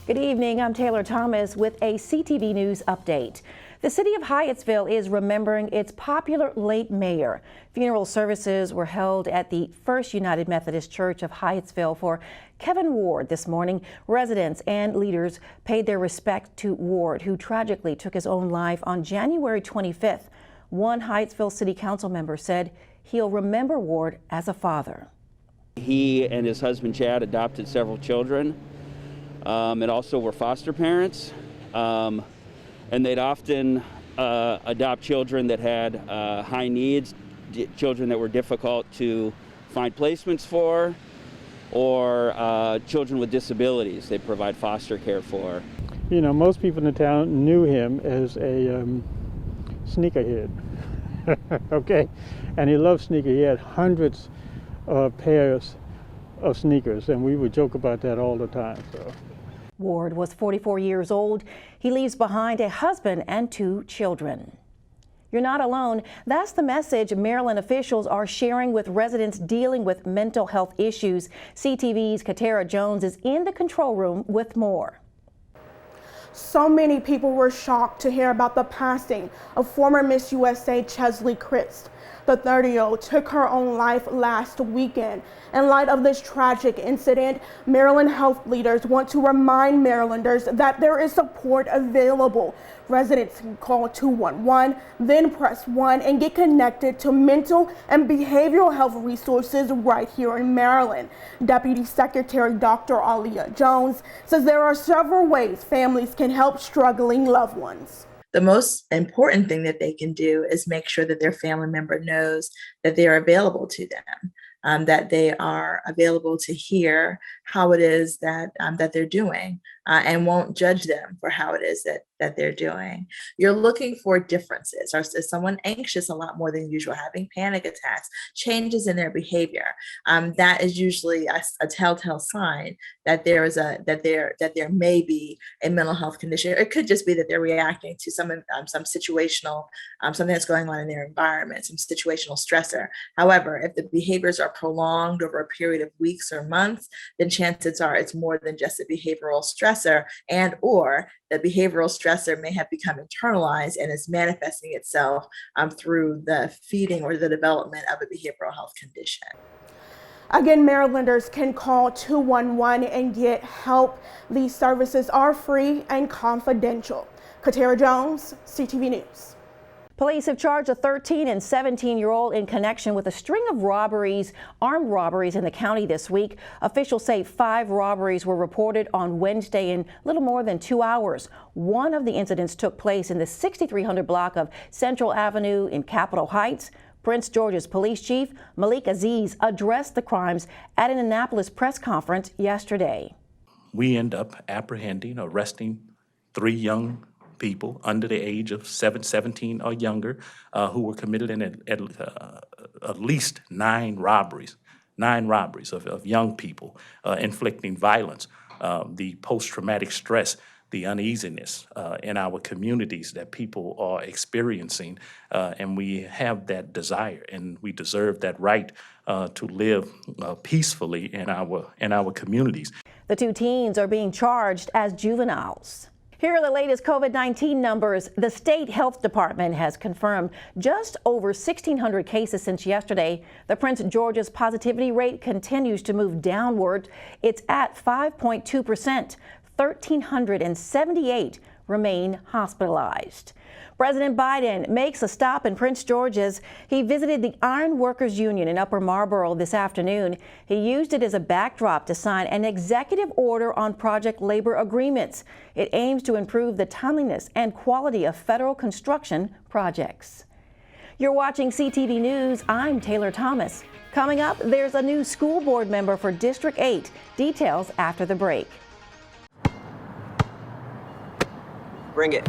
Good evening, I'm Taylor Thomas with a CTV News update. The city of Hyattsville is remembering its popular late mayor. Funeral services were held at the First United Methodist Church of Hyattsville for Kevin Ward this morning. Residents and leaders paid their respect to Ward, who tragically took his own life on January 25th. One Hyattsville City Council member said he'll remember Ward as a father. He and his husband Chad adopted several children. And also were foster parents, and they'd often adopt children that had high needs, children that were difficult to find placements for, or children with disabilities they provide foster care for. You know, most people in the town knew him as a sneakerhead, okay? And he loved sneakers. He had hundreds of pairs of sneakers, and we would joke about that all the time. So. Ward was 44 years old. He leaves behind a husband and 2 children. You're not alone. That's the message Maryland officials are sharing with residents dealing with mental health issues. CTV's Katara Jones is in the control room with more. So many people were shocked to hear about the passing of former Miss USA Chesley Christ. The 30-year-old took her own life last weekend. In light of this tragic incident, Maryland health leaders want to remind Marylanders that there is support available. Residents can call 211, then press 1 and get connected to mental and behavioral health resources right here in Maryland. Deputy Secretary Dr. Alia Jones says there are several ways families can help struggling loved ones. The most important thing that they can do is make sure that their family member knows that they are available to them, that they are available to hear how it is that that they're doing, and won't judge them for how it is that they're doing. You're looking for differences. Is someone anxious a lot more than usual, having panic attacks, changes in their behavior? That is usually a telltale sign that there may be a mental health condition. It could just be that they're reacting to some situational, something that's going on in their environment, some situational stressor. However, if the behaviors are prolonged over a period of weeks or months, then chances are it's more than just a behavioral stressor, and or the behavioral stressor may have become internalized and is manifesting itself through the feeding or the development of a behavioral health condition. Again, Marylanders can call 211 and get help. These services are free and confidential. Katara Jones, CTV News. Police have charged a 13 and 17-year-old in connection with a string of armed robberies in the county this week. Officials say 5 robberies were reported on Wednesday in little more than 2 hours. One of the incidents took place in the 6300 block of Central Avenue in Capitol Heights. Prince George's Police Chief Malik Aziz addressed the crimes at an Annapolis press conference yesterday. We end up arresting 3 young people under the age of 17 or younger who were committed in at least 9 robberies of young people, inflicting violence, the post-traumatic stress, the uneasiness in our communities that people are experiencing, and we have that desire and we deserve that right to live peacefully in our communities. The 2 teens are being charged as juveniles. Here are the latest COVID-19 numbers. The state health department has confirmed just over 1,600 cases since yesterday. The Prince George's positivity rate continues to move downward. It's at 5.2%. 1,378 remain hospitalized. President Biden makes a stop in Prince George's. He visited the Iron Workers Union in Upper Marlboro this afternoon. He used it as a backdrop to sign an executive order on project labor agreements. It aims to improve the timeliness and quality of federal construction projects. You're watching CTV News. I'm Taylor Thomas. Coming up, there's a new school board member for District 8. Details after the break. Bring it.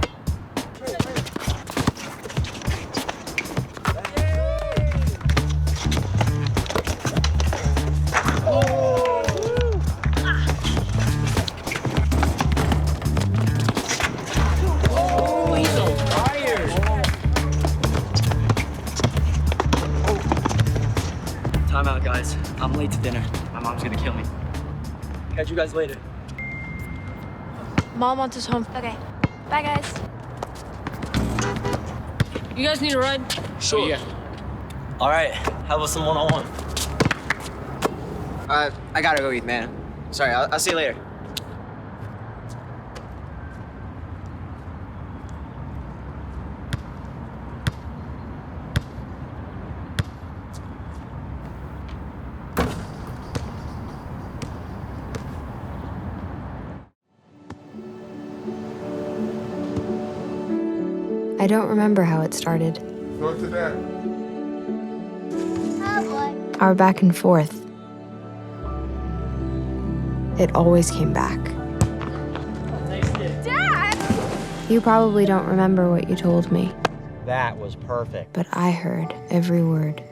Time out, guys. I'm late to dinner. My mom's gonna kill me. Catch you guys later. Mom wants us home. Okay. Bye, guys. You guys need a ride? Sure. Yeah. All right. How about some one-on-one? I gotta go eat, man. Sorry, I'll see you later. I don't remember how it started. Go to that. Our back and forth. It always came back. Dad! You probably don't remember what you told me, That was perfect. but I heard every word.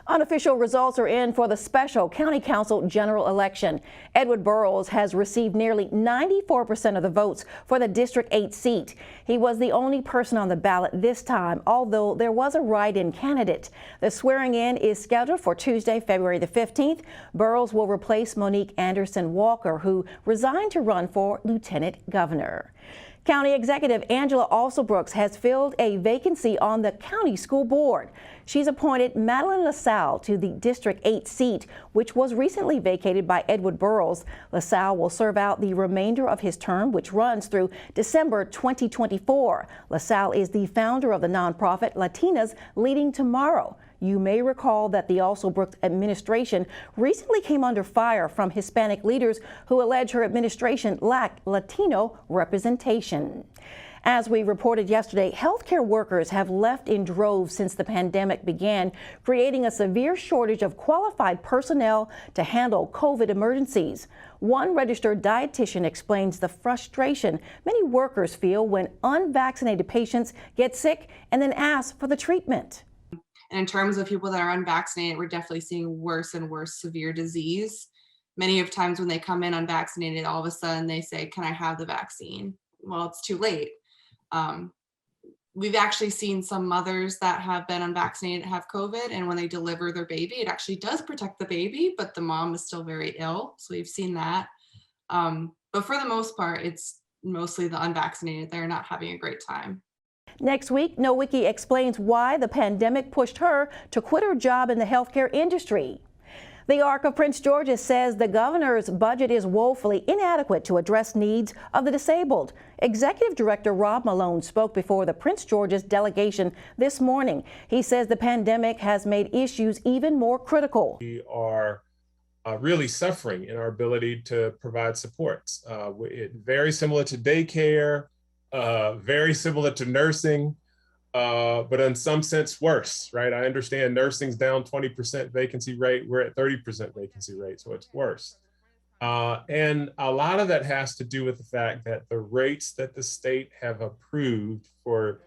Unofficial results are in for the special county council general election. Edward Burrows has received nearly 94% of the votes for the District 8 seat. He was the only person on the ballot this time, although there was a write-in candidate. The swearing in is scheduled for Tuesday, February the 15th. Burrows will replace Monique Anderson Walker, who resigned to run for lieutenant governor. County Executive Angela Alsobrooks has filled a vacancy on the county school board. She's appointed Madeline LaSalle to the District 8 seat, which was recently vacated by Edward Burrows. LaSalle will serve out the remainder of his term, which runs through December 2024. LaSalle is the founder of the nonprofit Latinas Leading Tomorrow. You may recall that the Alsobrooks administration recently came under fire from Hispanic leaders who allege her administration lacked Latino representation. As we reported yesterday, healthcare workers have left in droves since the pandemic began, creating a severe shortage of qualified personnel to handle COVID emergencies. One registered dietitian explains the frustration many workers feel when unvaccinated patients get sick and then ask for the treatment. And in terms of people that are unvaccinated, we're definitely seeing worse and worse severe disease. Many of times when they come in unvaccinated, all of a sudden they say, "Can I have the vaccine?" Well, it's too late. We've actually seen some mothers that have been unvaccinated have COVID, and when they deliver their baby, it actually does protect the baby, but the mom is still very ill. So we've seen that. But for the most part, it's mostly the unvaccinated. They're not having a great time. Next week, Nowicki explains why the pandemic pushed her to quit her job in the healthcare industry. The Arc of Prince George's says the governor's budget is woefully inadequate to address needs of the disabled. Executive Director Rob Maldon spoke before the Prince George's delegation this morning. He says the pandemic has made issues even more critical. We are really suffering in our ability to provide supports. Very similar to daycare, very similar to nursing, but in some sense worse, right? I understand nursing's down 20% vacancy rate. We're at 30% vacancy rate, so it's worse. And a lot of that has to do with the fact that the rates that the state have approved for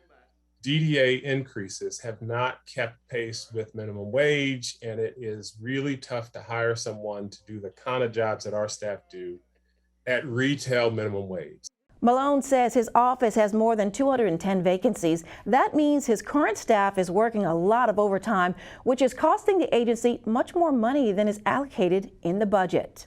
DDA increases have not kept pace with minimum wage, and it is really tough to hire someone to do the kind of jobs that our staff do at retail minimum wage. Malone says his office has more than 210 vacancies. That means his current staff is working a lot of overtime, which is costing the agency much more money than is allocated in the budget.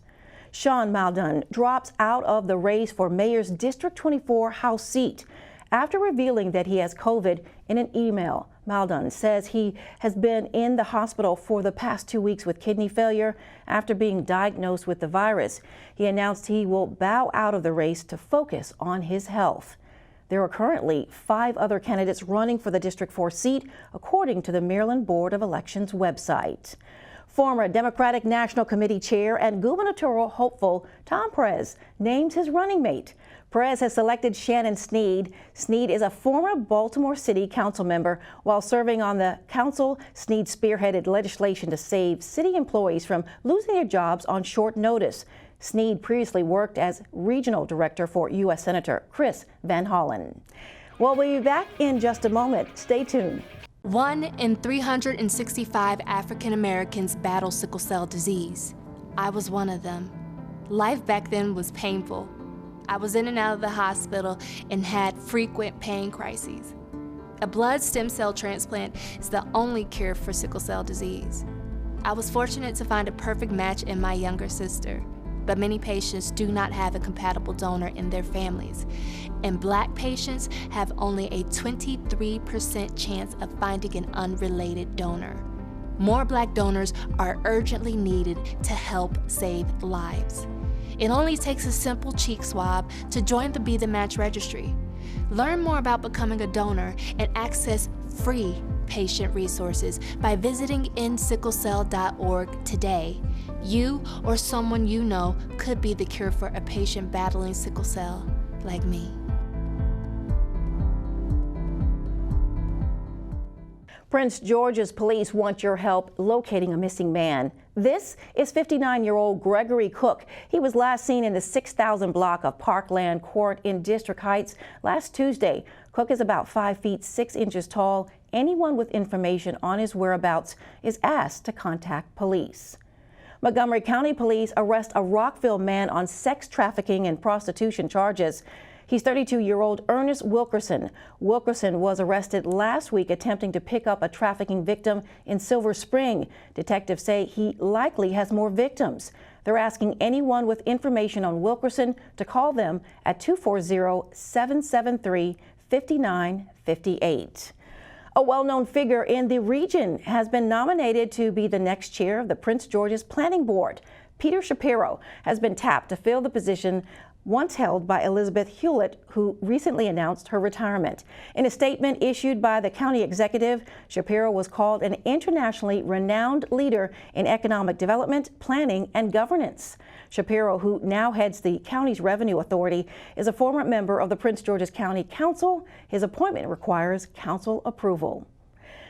Sean Maldon drops out of the race for Mayor's District 24 House seat after revealing that he has COVID in an email. Maldon says he has been in the hospital for the past 2 weeks with kidney failure after being diagnosed with the virus. He announced he will bow out of the race to focus on his health. There are currently 5 other candidates running for the District 4 seat, according to the Maryland Board of Elections website. Former Democratic National Committee Chair and gubernatorial hopeful Tom Perez names his running mate. Perez has selected Shannon Sneed. Sneed is a former Baltimore City Council member. While serving on the council, Sneed spearheaded legislation to save city employees from losing their jobs on short notice. Sneed previously worked as regional director for U.S. Senator Chris Van Hollen. We'll be back in just a moment. Stay tuned. 1 in 365 African Americans battle sickle cell disease. I was one of them. Life back then was painful. I was in and out of the hospital and had frequent pain crises. A blood stem cell transplant is the only cure for sickle cell disease. I was fortunate to find a perfect match in my younger sister, but many patients do not have a compatible donor in their families, and Black patients have only a 23% chance of finding an unrelated donor. More Black donors are urgently needed to help save lives. It only takes a simple cheek swab to join the Be the Match registry. Learn more about becoming a donor and access free patient resources by visiting endsicklecell.org today. You or someone you know could be the cure for a patient battling sickle cell, like me. Prince George's police want your help locating a missing man. This is 59-year-old Gregory Cook. He was last seen in the 6,000 block of Parkland Court in District Heights last Tuesday. Cook is about 5 feet 6 inches tall. Anyone with information on his whereabouts is asked to contact police. Montgomery County Police arrest a Rockville man on sex trafficking and prostitution charges. He's 32-year-old Ernest Wilkerson. Wilkerson was arrested last week attempting to pick up a trafficking victim in Silver Spring. Detectives say he likely has more victims. They're asking anyone with information on Wilkerson to call them at 240-773-5958. A well-known figure in the region has been nominated to be the next chair of the Prince George's Planning Board. Peter Shapiro has been tapped to fill the position once held by Elizabeth Hewlett, who recently announced her retirement. In a statement issued by the county executive, Shapiro was called an internationally renowned leader in economic development, planning, and governance. Shapiro, who now heads the county's revenue authority, is a former member of the Prince George's County Council. His appointment requires council approval.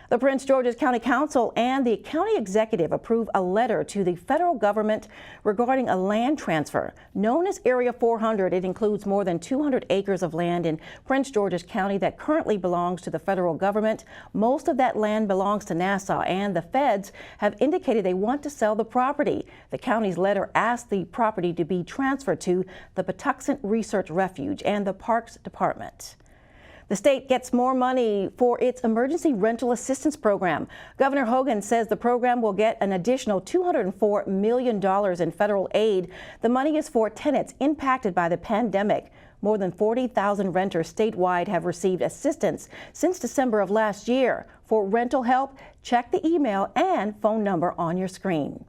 The Prince George's County Council and the county executive approved a letter to the federal government regarding a land transfer known as Area 400. It includes more than 200 acres of land in Prince George's County that currently belongs to the federal government. Most of that land belongs to Nassau, and the feds have indicated they want to sell the property. The county's letter asked the property to be transferred to the Patuxent Research Refuge and the Parks Department. The state gets more money for its emergency rental assistance program. Governor Hogan says the program will get an additional $204 million in federal aid. The money is for tenants impacted by the pandemic. More than 40,000 renters statewide have received assistance since December of last year. For rental help, check the email and phone number on your screen.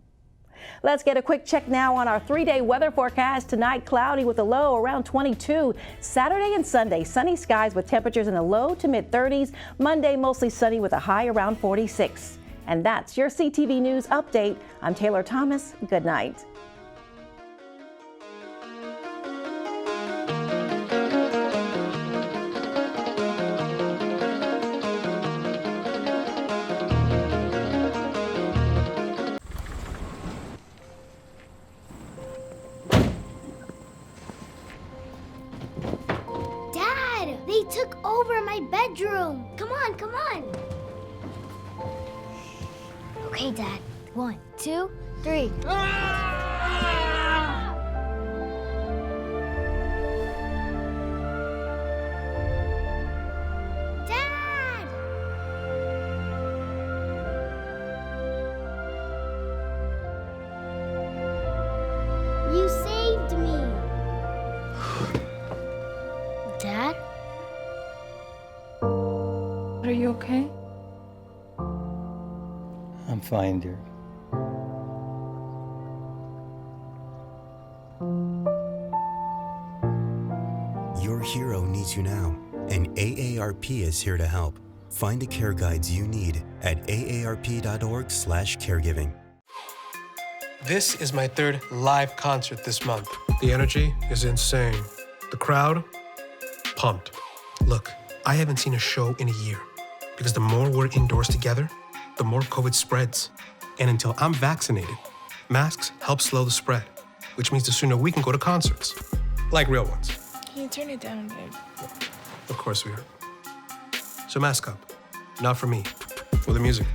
Let's get a quick check now on our 3-day weather forecast. Tonight, cloudy with a low around 22. Saturday and Sunday, sunny skies with temperatures in the low to mid 30s. Monday, mostly sunny with a high around 46. And that's your CTV News update. I'm Taylor Thomas. Good night. They took over my bedroom. Come on, come on. Okay, Dad. 1, 2, 3. Dad! You saved me. Dad? Are you okay? I'm fine, dear. Your hero needs you now, and AARP is here to help. Find the care guides you need at aarp.org/caregiving. This is my 3rd live concert this month. The energy is insane. The crowd, pumped. Look, I haven't seen a show in a year because the more we're indoors together, the more COVID spreads. And until I'm vaccinated, masks help slow the spread, which means the sooner we can go to concerts, like real ones. Can you turn it down, babe? Of course we are. So mask up. Not for me, for the music.